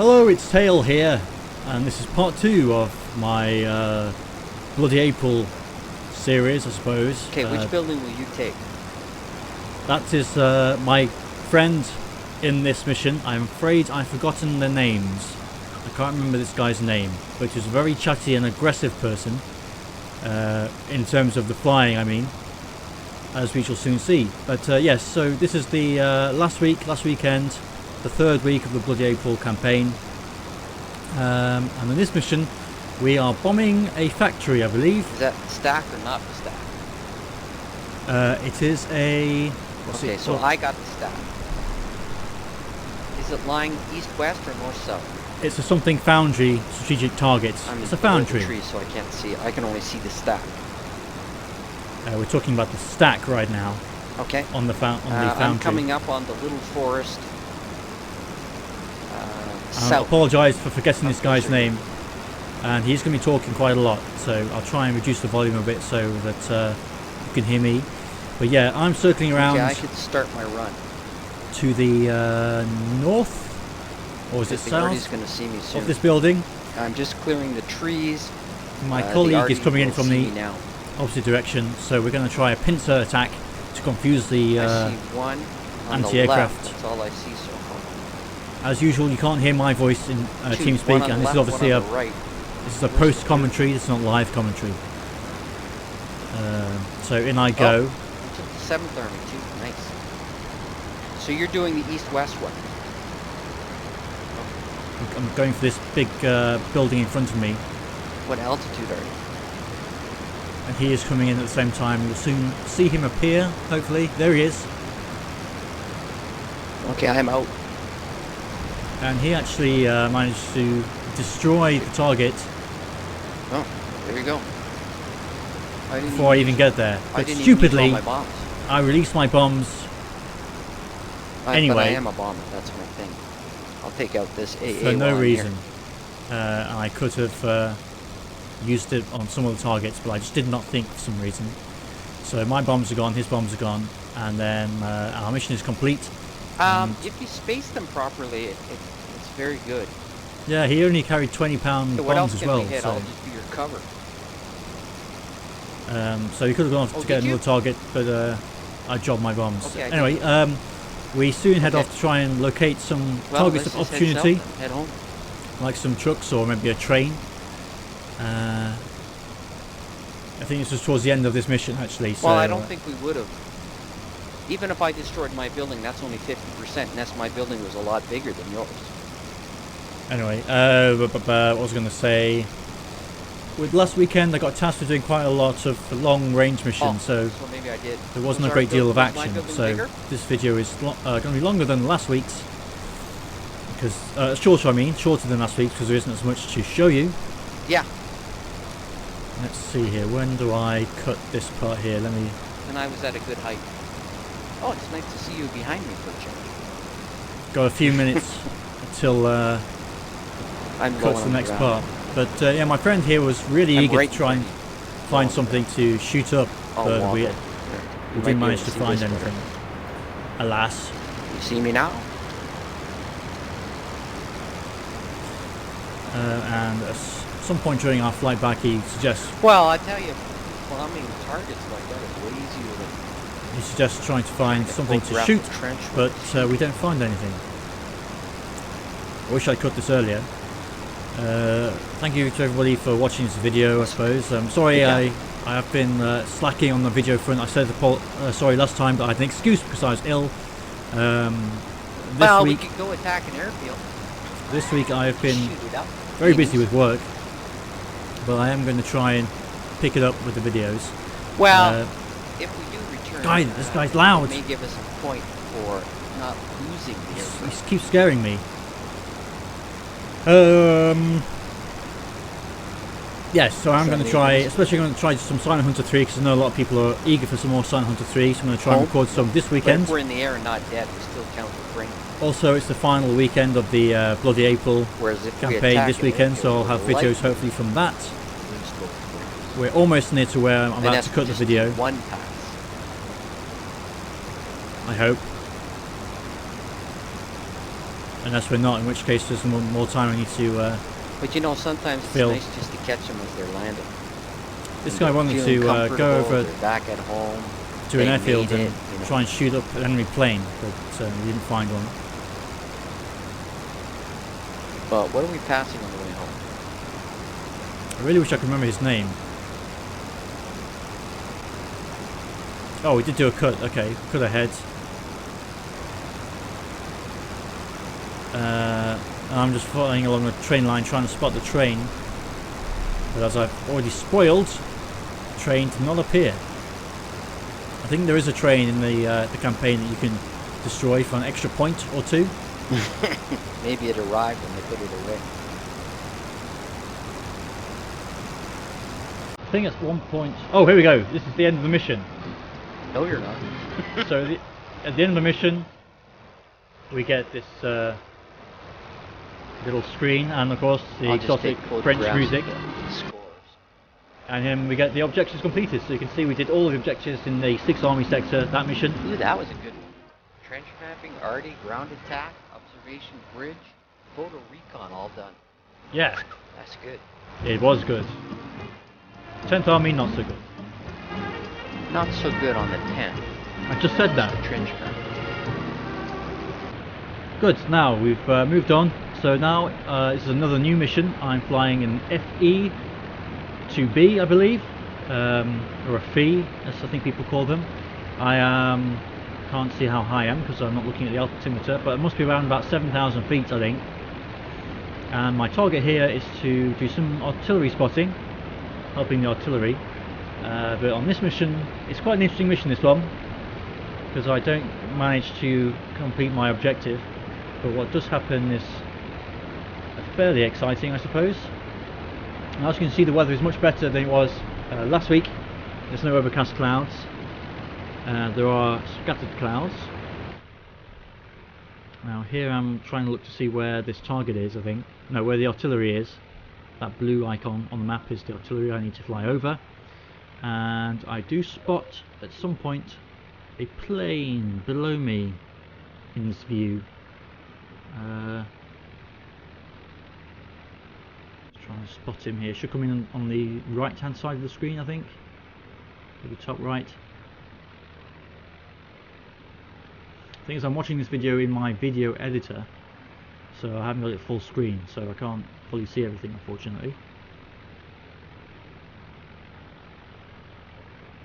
Hello, it's Tail here, and this is part 2 of my Bloody April series, I suppose. Okay, which building will you take? That is my friend in this mission. I'm afraid I've forgotten their names. I can't remember this guy's name, but he's a very chatty and aggressive person, in terms of the flying, I mean, as we shall soon see. But yes, so this is the last weekend, the third week of the Bloody April campaign, and in this mission we are bombing a factory, I believe. Is that stack or not the stack? It is a... Okay, so I got the stack. Is it lying east-west or north-south? It's a something foundry strategic target. It's a foundry. Tree, so I can't see it. I can only see the stack. We're talking about the stack right now. Okay. On the foundry. I'm coming up on the little forest. I apologise for forgetting this guy's name, and he's going to be talking quite a lot, so I'll try and reduce the volume a bit so that you can hear me. But yeah, I'm circling around. Okay, I should start my run. To the north, or is it south? He's going to see me soon. Of this building. I'm just clearing the trees. My colleague is coming in from the opposite direction, so we're going to try a pincer attack to confuse the I see one on anti-aircraft. That's all I see so far. As usual, you can't hear my voice in TeamSpeak, and this is obviously a this is a post commentary. It's not live commentary. So in I go. Oh, took the 7th Army too. Nice. So you're doing the east-west one. I'm going for this big building in front of me. What altitude are you? And he is coming in at the same time. We'll soon see him appear, hopefully. There he is. Okay, I'm out. And he actually managed to destroy the target. Oh, there you go. Before I even get there. But stupidly, I released my bombs. Anyway. But I am a bomber, that's my thing. I'll take out this AA for no reason. And I could have used it on some of the targets, but I just did not think for some reason. So my bombs are gone, his bombs are gone, and then our mission is complete. If you space them properly, it's very good. Yeah, he only carried 20-pound bombs as well. So I'll just be your cover. So he could have gone to get another target, but I jobbed my bombs. Okay, anyway, we soon head off to try and locate some targets of opportunity, head home. Like some trucks or maybe a train. I think this was towards the end of this mission, actually. So, well, I don't think we would have. Even if I destroyed my building, that's only 50%, and that's my building was a lot bigger than yours. Anyway, what was I going to say? With last weekend, I got tasked with doing quite a lot of long-range missions, so maybe I did. There wasn't a great deal of action. So this video is going to be longer than last week's, because shorter than last week's, because there isn't as much to show you. Yeah. Let's see here. When do I cut this part here? Let me. And I was at a good height. Oh, it's nice to see you behind me for a change. Got a few minutes until cuts the next part. But yeah, my friend here was really eager to try and find something to shoot up, but we didn't manage to find anything. Alas. You see me now? And at some point during our flight back, he suggests... Well, I tell you, bombing targets like that is way easier than... He suggests trying to find something to shoot, but we don't find anything. I wish I'd cut this earlier. Thank you to everybody for watching this video, I suppose. I'm sorry I have been slacking on the video front. I said sorry last time, but I had an excuse because I was ill. This week, we could go attack an airfield. This week I have been very busy with work, but I am going to try and pick it up with the videos. Well, if we do return, this guy's loud. It may give us a point for not losing the airfield. He keeps scaring me. Yes, so I'm going to try, especially going to try some Silent Hunter 3, because I know a lot of people are eager for some more Silent Hunter 3, so I'm going to try and record some this weekend. But if we're in the air and not dead, we still count the frame. Also, it's the final weekend of the Bloody April campaign this weekend, so I'll have videos hopefully from that. We're almost near to where I'm about to cut the video. One pass. I hope. Unless we're not, in which case there's more time I need to But you know, sometimes it's fill. nice just to catch them as they're landing. This And guy they're wanted to feeling go comfortable, over they're back at home. to They an airfield made and it, you know. try and shoot up an enemy plane, but we didn't find one. But what are we passing on the way home? I really wish I could remember his name. Oh, we did do a cut. Okay, cut ahead. And I'm just following along the train line trying to spot the train. But as I've already spoiled, the train did not appear. I think there is a train in the campaign that you can destroy for an extra point or two. Maybe it arrived and they put it away. I think at one point... Oh, here we go. This is the end of the mission. No, you're not. So at the end of the mission, we get this little screen and of course the exotic French music. Scores. And then we get the objectives completed. So you can see we did all of the objectives in the 6th Army sector, that mission. Ooh, that was a good one. Trench mapping, arty, ground attack, observation bridge, photo recon, all done. Yeah, That's good. it was good. 10th Army, not so good. Not so good on the 10. I just said that. Trench mapping. Good, now we've moved on. So now this is another new mission. I'm flying an FE-2B, I believe, or a FE, as I think people call them. I can't see how high I am because I'm not looking at the altimeter, but it must be around about 7,000 feet, I think. And my target here is to do some artillery spotting, helping the artillery. But on this mission, it's quite an interesting mission, this one, because I don't manage to complete my objective. But what does happen is fairly exciting, I suppose. And as you can see, the weather is much better than it was last week. There's no overcast clouds. There are scattered clouds. Now here I'm trying to look to see where this target is, I think. No, where the artillery is. That blue icon on the map is the artillery I need to fly over. And I do spot at some point a plane below me in this view. Trying to spot him here. Should come in on the right hand side of the screen, I think. Maybe top right. The thing is, I'm watching this video in my video editor, so I haven't got it full screen, so I can't fully see everything, unfortunately.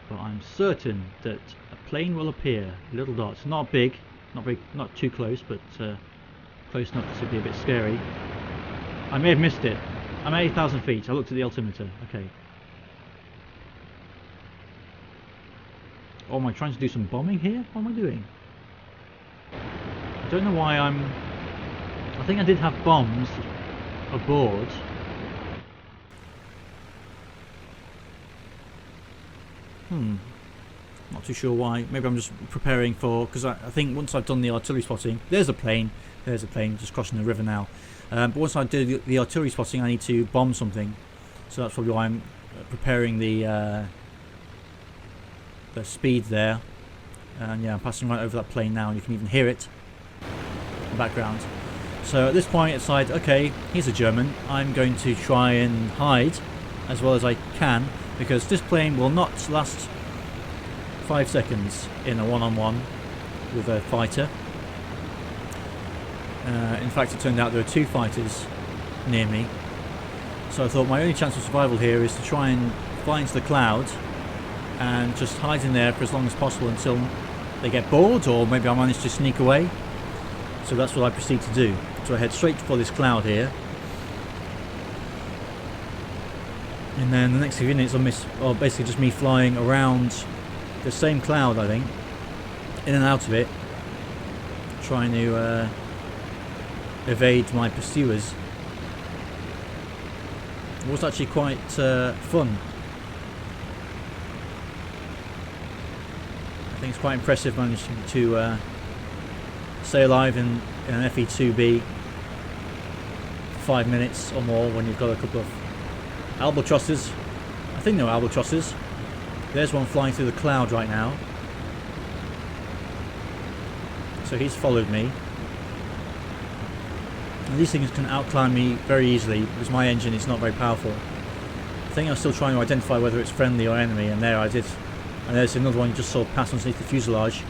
But I'm certain that a plane will appear. Little dots, not big, not too close, but close enough to be a bit scary. I may have missed it. I'm at 8,000 feet. I looked at the altimeter. Okay. Oh, am I trying to do some bombing here? What am I doing? I don't know why I think I did have bombs aboard. Not too sure why. Maybe I'm just preparing for, because I think once I've done the artillery spotting, there's a plane just crossing the river now. But once I do the artillery spotting, I need to bomb something. So that's probably why I'm preparing the speed there. And yeah, I'm passing right over that plane now, and you can even hear it in the background. So at this point it's like, okay, he's a German. I'm going to try and hide as well as I can, because this plane will not last 5 seconds in a one-on-one with a fighter. In fact, it turned out there were 2 fighters near me. So I thought my only chance of survival here is to try and fly into the cloud and just hide in there for as long as possible until they get bored, or maybe I manage to sneak away. So that's what I proceed to do. So I head straight for this cloud here. And then the next few minutes are basically just me flying around the same cloud, I think, in and out of it, trying to evade my pursuers. It was actually quite fun. I think it's quite impressive managing to stay alive in an FE-2B for 5 minutes or more when you've got a couple of albatrosses. I think they're albatrosses. There's one flying through the cloud right now. So he's followed me. And these things can outclimb me very easily because my engine is not very powerful. I think I'm still trying to identify whether it's friendly or enemy, and there I did. And there's another one you just saw pass underneath the fuselage.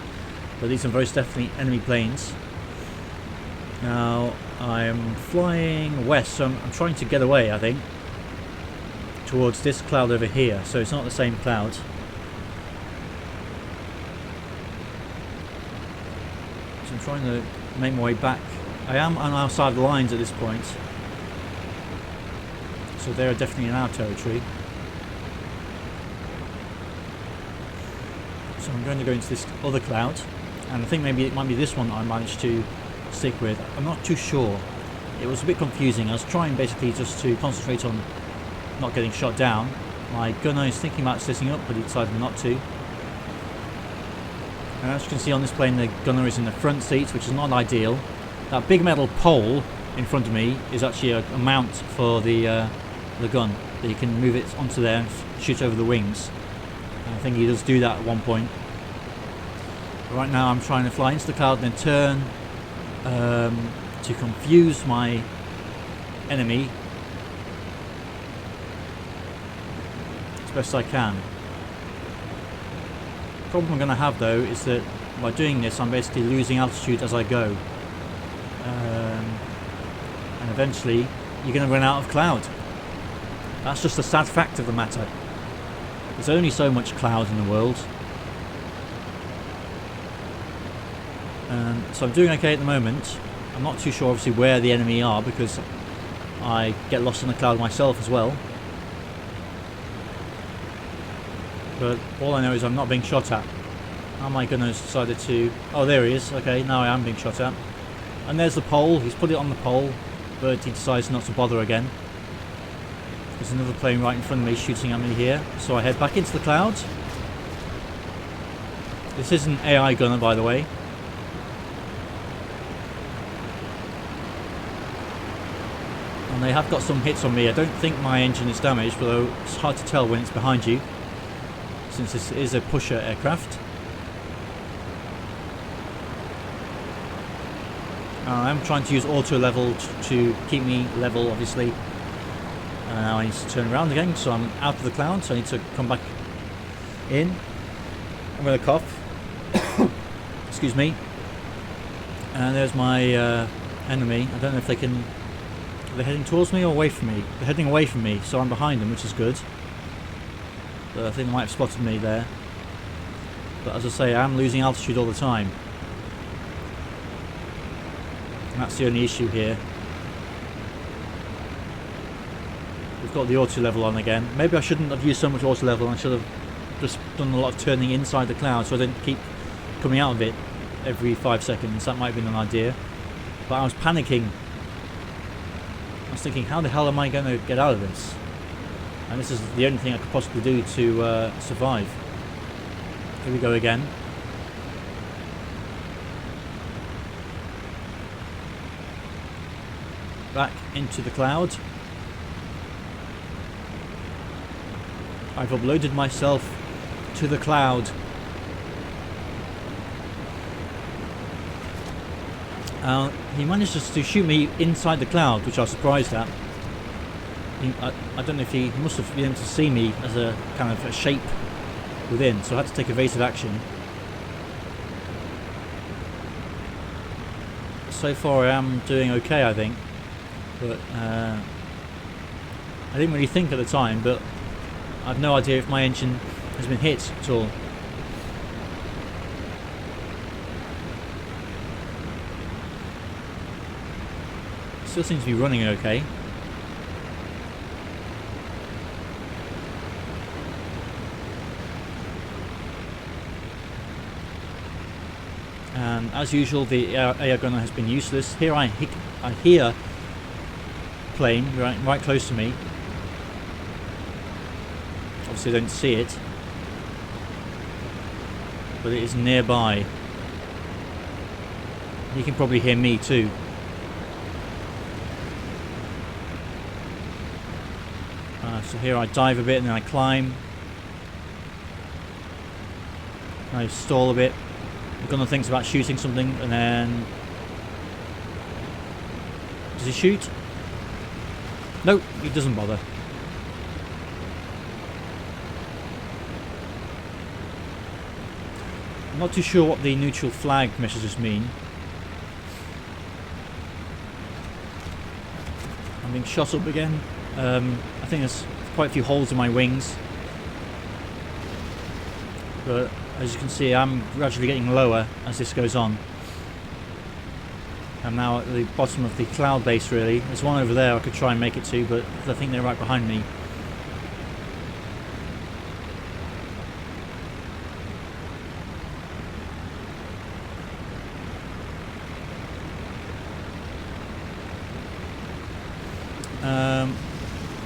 But these are very definitely enemy planes. Now I'm flying west, so I'm trying to get away, I think, towards this cloud over here. So it's not the same cloud. So I'm trying to make my way back. I am on our side of the lines at this point, so they're definitely in our territory. So I'm going to go into this other cloud, and I think maybe it might be this one I managed to stick with. I'm not too sure. It was a bit confusing. I was trying basically just to concentrate on not getting shot down. My gunner is thinking about sitting up, but he decided not to. And as you can see on this plane, the gunner is in the front seat, which is not ideal. That big metal pole in front of me is actually a mount for the gun, that you can move it onto there and shoot over the wings. And I think he does do that at one point. But right now I'm trying to fly into the cloud and then turn to confuse my enemy as best I can. The problem I'm going to have though is that by doing this I'm basically losing altitude as I go. And eventually you're going to run out of cloud. That's just a sad fact of the matter. There's only so much cloud in the world. So I'm doing okay at the moment. I'm not too sure obviously where the enemy are because I get lost in the cloud myself as well. But all I know is I'm not being shot at. How am I going to decided to... Oh, there he is. Okay, now I am being shot at. And there's the pole. He's put it on the pole, but he decides not to bother again. There's another plane right in front of me shooting at me here. So I head back into the clouds. This is an AI gunner, by the way. And they have got some hits on me. I don't think my engine is damaged, although it's hard to tell when it's behind you, since this is a pusher aircraft. I'm trying to use auto level to keep me level, obviously. Now I need to turn around again, so I'm out of the cloud, so I need to come back in. I'm going to cough. Excuse me. And there's my enemy. I don't know if they can... Are they heading towards me or away from me? They're heading away from me, so I'm behind them, which is good. But I think they might have spotted me there. But as I say, I'm losing altitude all the time. And that's the only issue here. We've got the auto level on again. Maybe I shouldn't have used so much auto level. I should have just done a lot of turning inside the cloud so I didn't keep coming out of it every 5 seconds. That might have been an idea. But I was panicking. I was thinking, how the hell am I going to get out of this? And this is the only thing I could possibly do to survive. Here we go again. Back into the cloud. I've uploaded myself to the cloud. He manages to shoot me inside the cloud, which I was surprised at. I don't know if he must have been able to see me as a kind of a shape within, so I had to take evasive action. So far I am doing okay, I think. But I didn't really think at the time, but I've no idea if my engine has been hit at all. Still seems to be running okay. And as usual, the air gunner has been useless. Here I hear plane right close to me. Obviously I don't see it, but it is nearby. You can probably hear me too. So here I dive a bit and then I climb. I stall a bit. The gunner thinks about shooting something and then Does he shoot? Nope, he doesn't bother. I'm not too sure what the neutral flag messages mean. I'm being shot up again. I think there's quite a few holes in my wings. But as you can see, I'm gradually getting lower as this goes on. I'm now at the bottom of the cloud base really. There's one over there I could try and make it to, but I think they're right behind me.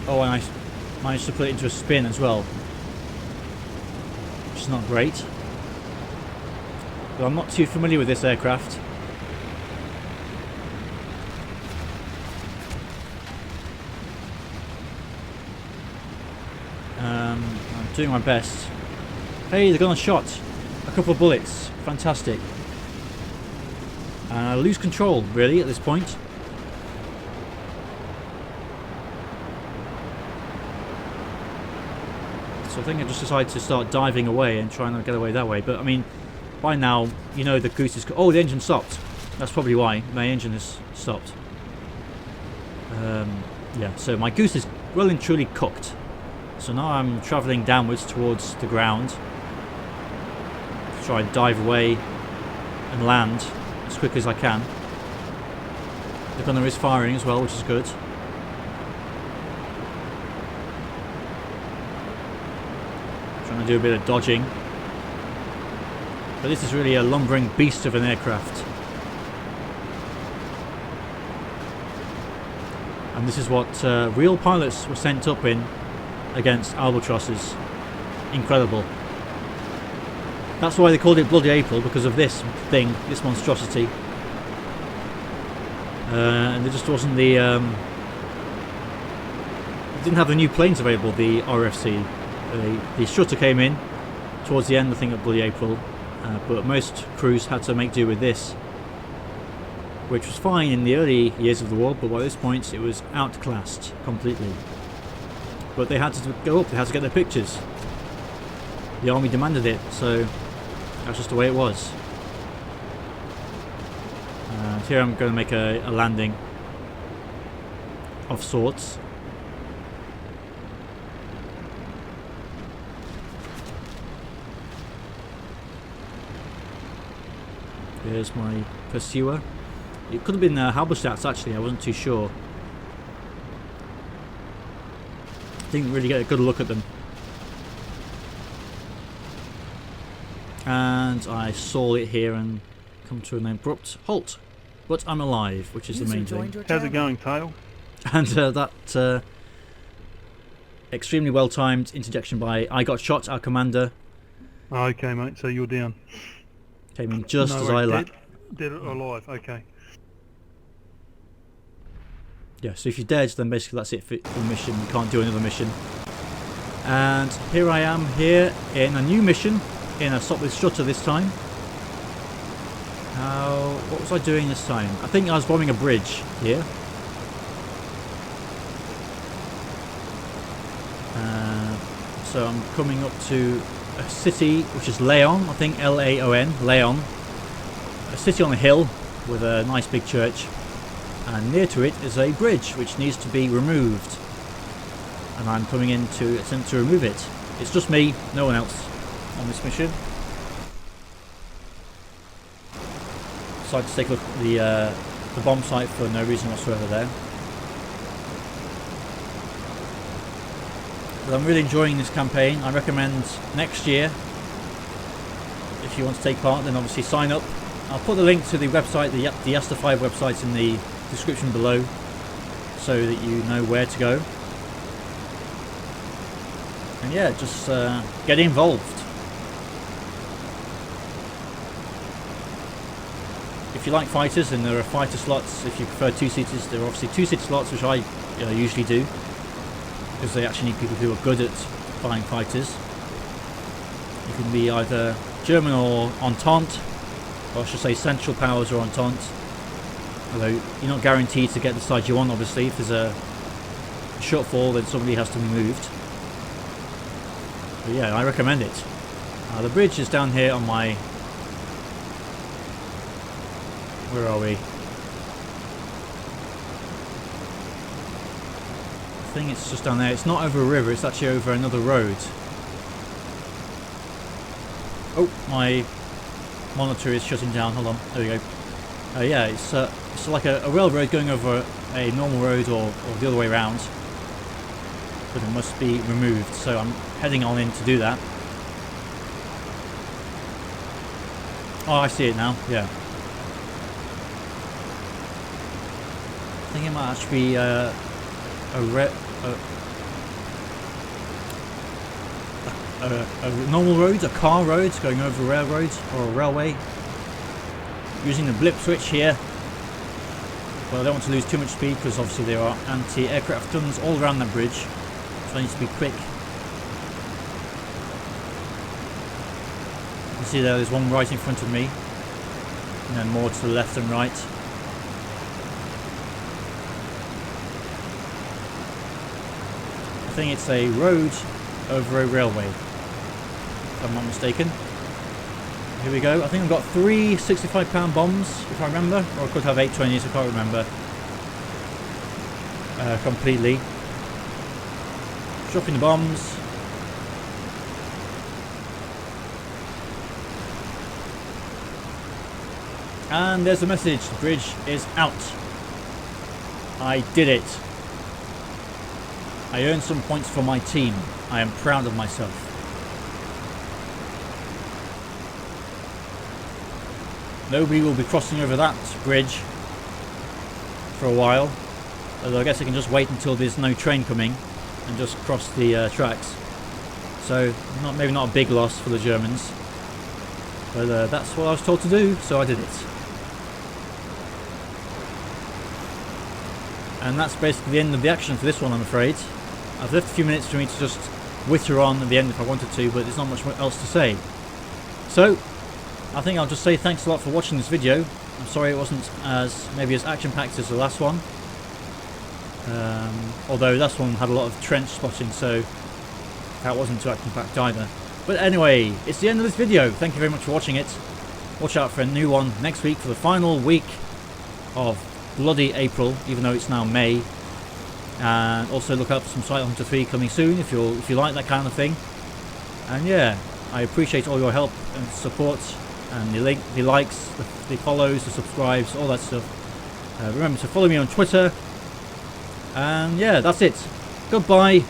Oh, and I managed to put it into a spin as well, which is not great. But I'm not too familiar with this aircraft. I'm doing my best. Hey, they got a shot. A couple of bullets. Fantastic. And I lose control, really, at this point. So I think I just decided to start diving away and trying to get away that way. But I mean, by now, you know the goose is... Oh, the engine stopped. That's probably why. My engine has stopped. Yeah, so my goose is well and truly cooked. So now I'm travelling downwards towards the ground to try and dive away and land as quick as I can. The gunner is firing as well, which is good. Trying to do a bit of dodging. But this is really a lumbering beast of an aircraft. And this is what real pilots were sent up in against albatrosses. Incredible. That's why they called it Bloody April, because of this thing, this monstrosity. And there just wasn't the... It didn't have the new planes available, the RFC. The Strutter came in towards the end, I think, of Bloody April. But most crews had to make do with this, which was fine in the early years of the war, but by this point it was outclassed completely. But they had to go up, they had to get their pictures. The army demanded it, so that's just the way it was. And here I'm going to make a landing of sorts. Here's my pursuer. It could have been Halberstadts actually, I wasn't too sure. Didn't really get a good look at them. And I saw it here and come to an abrupt halt. But I'm alive, which is the main thing. How's it going, Tail? And that extremely well timed interjection by I Got Shot, our commander. Oh, okay, mate, so you're down. Came in just No, as I landed. Dead or alive, okay. Yeah, so if you're dead, then basically that's it for the mission. You can't do another mission. And here I am here in a new mission, in a stop with Strutter this time. What was I doing this time? I think I was bombing a bridge here. So I'm coming up to a city which is Leon, I think L-A-O-N, Leon. A city on a hill with a nice big church. And near to it is a bridge which needs to be removed, and I'm coming in to attempt to remove it. It's just me, no one else on this mission. Decided to take a look at the bomb site for no reason whatsoever there. But I'm really enjoying this campaign. I recommend next year, if you want to take part, then obviously sign up. I'll put the link to the website, the Asta 5 website, in the description below, so that you know where to go. And yeah, just get involved. If you like fighters, then there are fighter slots. If you prefer two-seaters, there are obviously two-seater slots, which I usually do, because they actually need people who are good at flying fighters. You can be either German or Entente, or I should say Central Powers or Entente. Although you're not guaranteed to get the side you want, obviously. If there's a shortfall, then somebody has to be moved. But yeah, I recommend it. The bridge is down here on my... Where are we? I think it's just down there. It's not over a river, it's actually over another road. Oh, my monitor is shutting down. Hold on, there we go. Yeah, it's like a railroad going over a normal road or the other way around. But it must be removed, so I'm heading on in to do that. Oh, I see it now, yeah. I think it might actually be a normal road, a car road going over a railroad or a railway. Using the blip switch here. But I don't want to lose too much speed because obviously there are anti-aircraft guns all around that bridge. So I need to be quick. You see there's one right in front of me. And then more to the left and right. I think it's a road over a railway, if I'm not mistaken. Here we go. I think I've got 3 65-pound bombs, if I remember, or I could have 820s, I can't remember completely. Dropping the bombs. And there's the message, the bridge is out. I did it. I earned some points for my team. I am proud of myself. Nobody will be crossing over that bridge for a while. Although I guess I can just wait until there's no train coming and just cross the tracks. So maybe not a big loss for the Germans. But that's what I was told to do, so I did it. And that's basically the end of the action for this one, I'm afraid. I've left a few minutes for me to just witter on at the end if I wanted to, but there's not much else to say. So, I think I'll just say thanks a lot for watching this video. I'm sorry it wasn't maybe as action-packed as the last one. Although this one had a lot of trench spotting, so that wasn't too action-packed either. But anyway, it's the end of this video. Thank you very much for watching it. Watch out for a new one next week for the final week of bloody April, even though it's now May. And also look out for some Site Hunter 3 coming soon if you like that kind of thing. And yeah, I appreciate all your help and support and the likes, the follows, the subscribes, all that stuff. Remember to follow me on Twitter. And yeah, that's it. Goodbye.